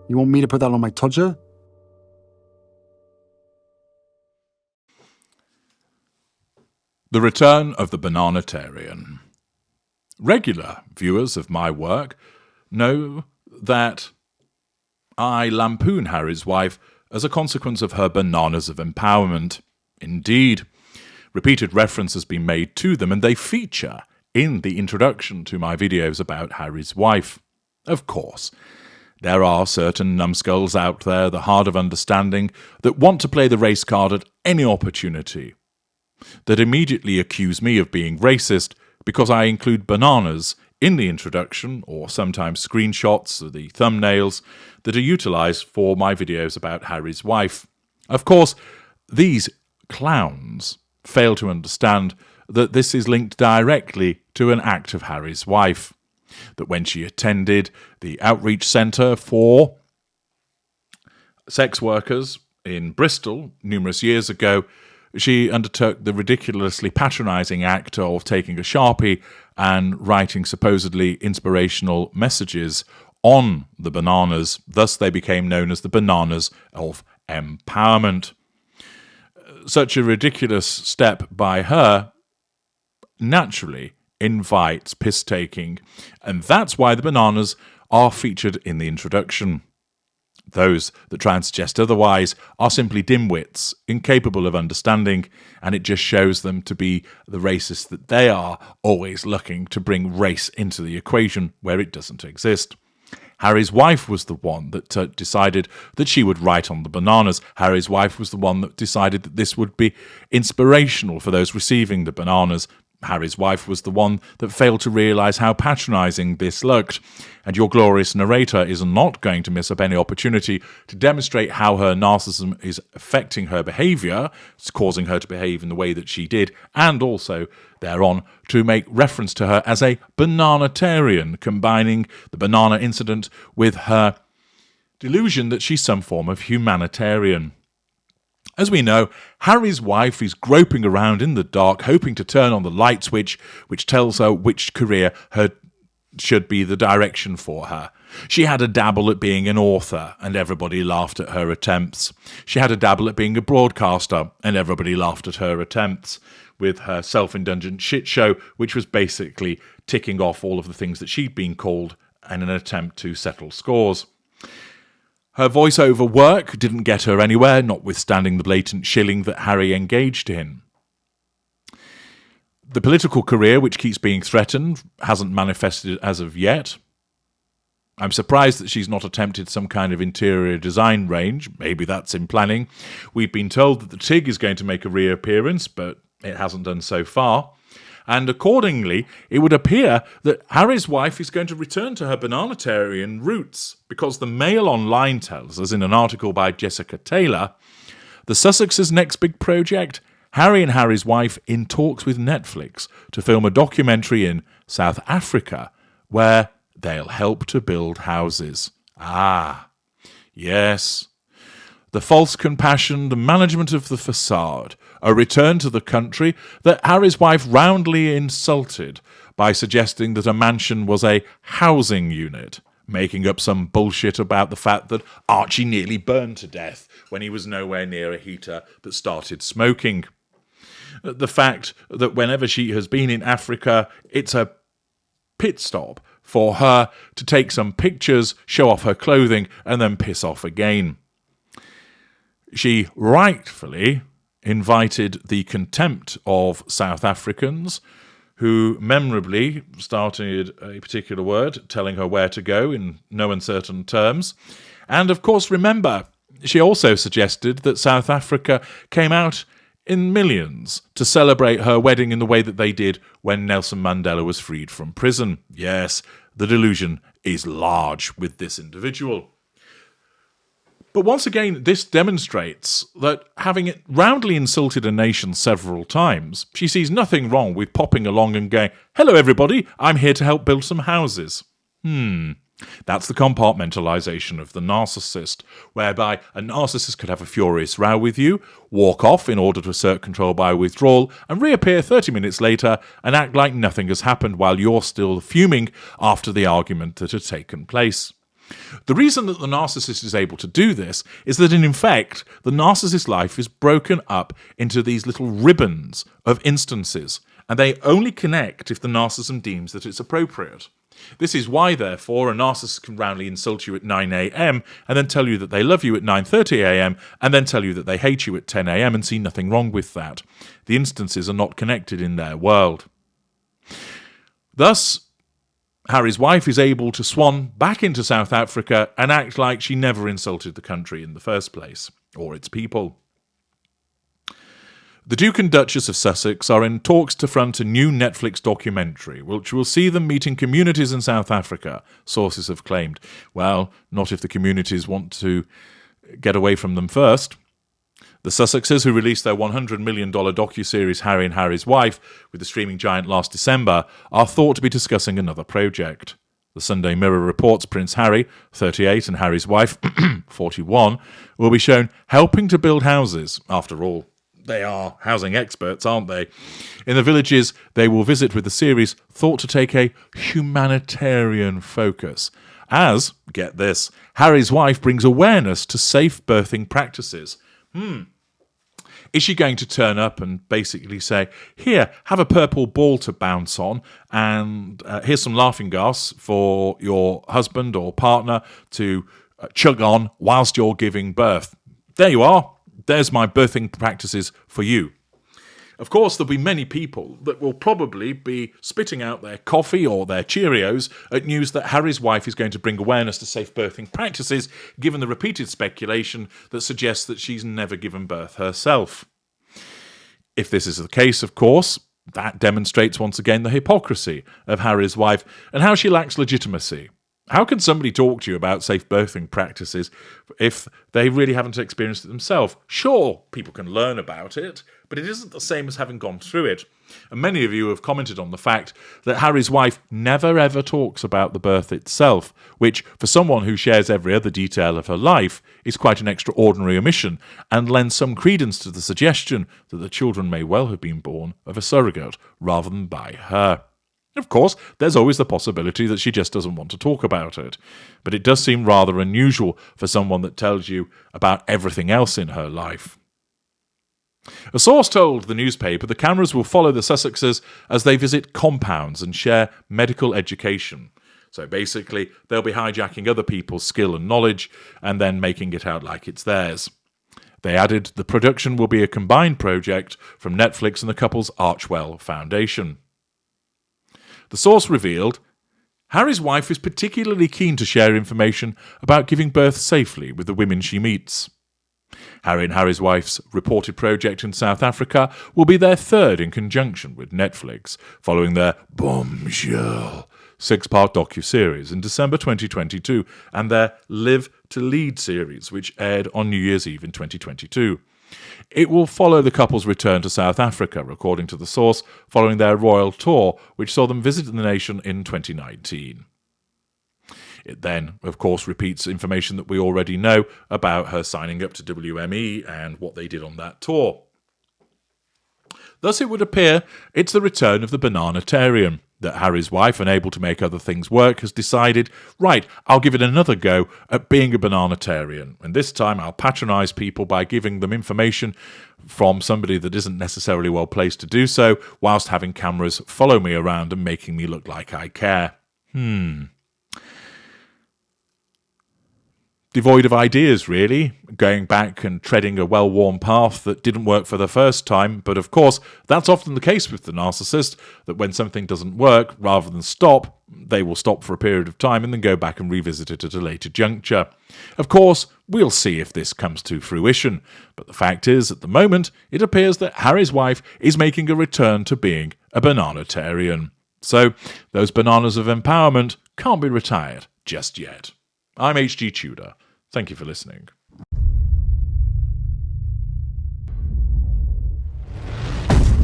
You want me to put that on my todger? The return of the Bananatarian. Regular viewers of my work know that I lampoon Harry's wife as a consequence of her bananas of empowerment. Indeed, repeated reference has been made to them, and they feature in the introduction to my videos about Harry's wife. Of course, there are certain numbskulls out there, the hard of understanding, that want to play the race card at any opportunity, that immediately accuse me of being racist because I include bananas in the introduction, or sometimes screenshots of the thumbnails that are utilised for my videos about Harry's wife. Of course, these clowns fail to understand that this is linked directly to an act of Harry's wife, that when she attended the outreach centre for sex workers in Bristol numerous years ago, she undertook the ridiculously patronising act of taking a Sharpie and writing supposedly inspirational messages on the bananas. Thus they became known as the bananas of empowerment. Such a ridiculous step by her naturally invites piss-taking, and that's why the bananas are featured in the introduction. Those that try and suggest otherwise are simply dimwits, incapable of understanding, and it just shows them to be the racists that they are, always looking to bring race into the equation where it doesn't exist. Harry's wife was the one that decided that she would write on the bananas. Harry's wife was the one that decided that this would be inspirational for those receiving the bananas. Harry's wife was the one that failed to realise how patronising this looked, and your glorious narrator is not going to miss up any opportunity to demonstrate how her narcissism is affecting her behaviour, it's causing her to behave in the way that she did, and also thereon to make reference to her as a bananatarian, combining the banana incident with her delusion that she's some form of humanitarian. As we know, Harry's wife is groping around in the dark, hoping to turn on the light switch, which tells her which career should be the direction for her. She had a dabble at being an author, and everybody laughed at her attempts. She had a dabble at being a broadcaster, and everybody laughed at her attempts, with her self-indulgent shit show, which was basically ticking off all of the things that she'd been called in an attempt to settle scores. Her voiceover work didn't get her anywhere, notwithstanding the blatant shilling that Harry engaged in. The political career, which keeps being threatened, hasn't manifested as of yet. I'm surprised that she's not attempted some kind of interior design range. Maybe that's in planning. We've been told that the TIG is going to make a reappearance, but it hasn't done so far. And accordingly, it would appear that Harry's wife is going to return to her bananitarian roots, because the Mail Online tells us in an article by Jessica Taylor, the Sussex's next big project, Harry and Harry's wife in talks with Netflix to film a documentary in South Africa where they'll help to build houses. Ah, yes. The false compassion, the management of the facade, a return to the country that Harry's wife roundly insulted by suggesting that a mansion was a housing unit, making up some bullshit about the fact that Archie nearly burned to death when he was nowhere near a heater that started smoking. The fact that whenever she has been in Africa, it's a pit stop for her to take some pictures, show off her clothing, and then piss off again. She rightfully invited the contempt of South Africans, who memorably started a particular word telling her where to go in no uncertain terms. And of course, remember, she also suggested that South Africa came out in millions to celebrate her wedding in the way that they did when Nelson Mandela was freed from prison. Yes, the delusion is large with this individual. But once again, this demonstrates that having roundly insulted a nation several times, she sees nothing wrong with popping along and going, "Hello everybody, I'm here to help build some houses." That's the compartmentalization of the narcissist, whereby a narcissist could have a furious row with you, walk off in order to assert control by withdrawal, and reappear 30 minutes later and act like nothing has happened while you're still fuming after the argument that had taken place. The reason that the narcissist is able to do this is that, in effect, the narcissist's life is broken up into these little ribbons of instances, and they only connect if the narcissism deems that it's appropriate. This is why, therefore, a narcissist can roundly insult you at 9 a.m. and then tell you that they love you at 9:30 a.m. and then tell you that they hate you at 10 a.m. and see nothing wrong with that. The instances are not connected in their world. Thus, Harry's wife is able to swan back into South Africa and act like she never insulted the country in the first place, or its people. The Duke and Duchess of Sussex are in talks to front a new Netflix documentary, which will see them meeting communities in South Africa, sources have claimed. Well, not if the communities want to get away from them first. The Sussexes, who released their $100 million docuseries Harry and Harry's Wife with the streaming giant last December, are thought to be discussing another project. The Sunday Mirror reports Prince Harry, 38, and Harry's wife, 41, will be shown helping to build houses. After all, they are housing experts, aren't they? In the villages they will visit, with the series thought to take a humanitarian focus. As, get this, Harry's wife brings awareness to safe birthing practices. Is she going to turn up and basically say, here, have a purple ball to bounce on, and here's some laughing gas for your husband or partner to chug on whilst you're giving birth? There you are. There's my birthing practices for you. Of course, there'll be many people that will probably be spitting out their coffee or their Cheerios at news that Harry's wife is going to bring awareness to safe birthing practices, given the repeated speculation that suggests that she's never given birth herself. If this is the case, of course, that demonstrates once again the hypocrisy of Harry's wife and how she lacks legitimacy. How can somebody talk to you about safe birthing practices if they really haven't experienced it themselves? Sure, people can learn about it, but it isn't the same as having gone through it. And many of you have commented on the fact that Harry's wife never ever talks about the birth itself, which, for someone who shares every other detail of her life, is quite an extraordinary omission and lends some credence to the suggestion that the children may well have been born of a surrogate rather than by her. Of course, there's always the possibility that she just doesn't want to talk about it, but it does seem rather unusual for someone that tells you about everything else in her life. A source told the newspaper the cameras will follow the Sussexes as they visit compounds and share medical education. So basically, they'll be hijacking other people's skill and knowledge and then making it out like it's theirs. They added the production will be a combined project from Netflix and the couple's Archwell Foundation. The source revealed, Harry's wife is particularly keen to share information about giving birth safely with the women she meets. Harry and Harry's wife's reported project in South Africa will be their third in conjunction with Netflix, following their Bombshell 6-part docuseries in December 2022 and their Live to Lead series, which aired on New Year's Eve in 2022. It will follow the couple's return to South Africa, according to the source, following their royal tour, which saw them visit the nation in 2019. It then, of course, repeats information that we already know about her signing up to WME and what they did on that tour. Thus, it would appear it's the return of the Bananatarian, that Harry's wife, unable to make other things work, has decided, right, I'll give it another go at being a bananitarian, and this time I'll patronise people by giving them information from somebody that isn't necessarily well placed to do so, whilst having cameras follow me around and making me look like I care. Devoid of ideas, really, going back and treading a well-worn path that didn't work for the first time. But of course, that's often the case with the narcissist, that when something doesn't work, rather than stop, they will stop for a period of time and then go back and revisit it at a later juncture. Of course, we'll see if this comes to fruition, but the fact is, at the moment, it appears that Harry's wife is making a return to being a bananitarian. So, those bananas of empowerment can't be retired just yet. I'm H.G. Tudor. Thank you for listening.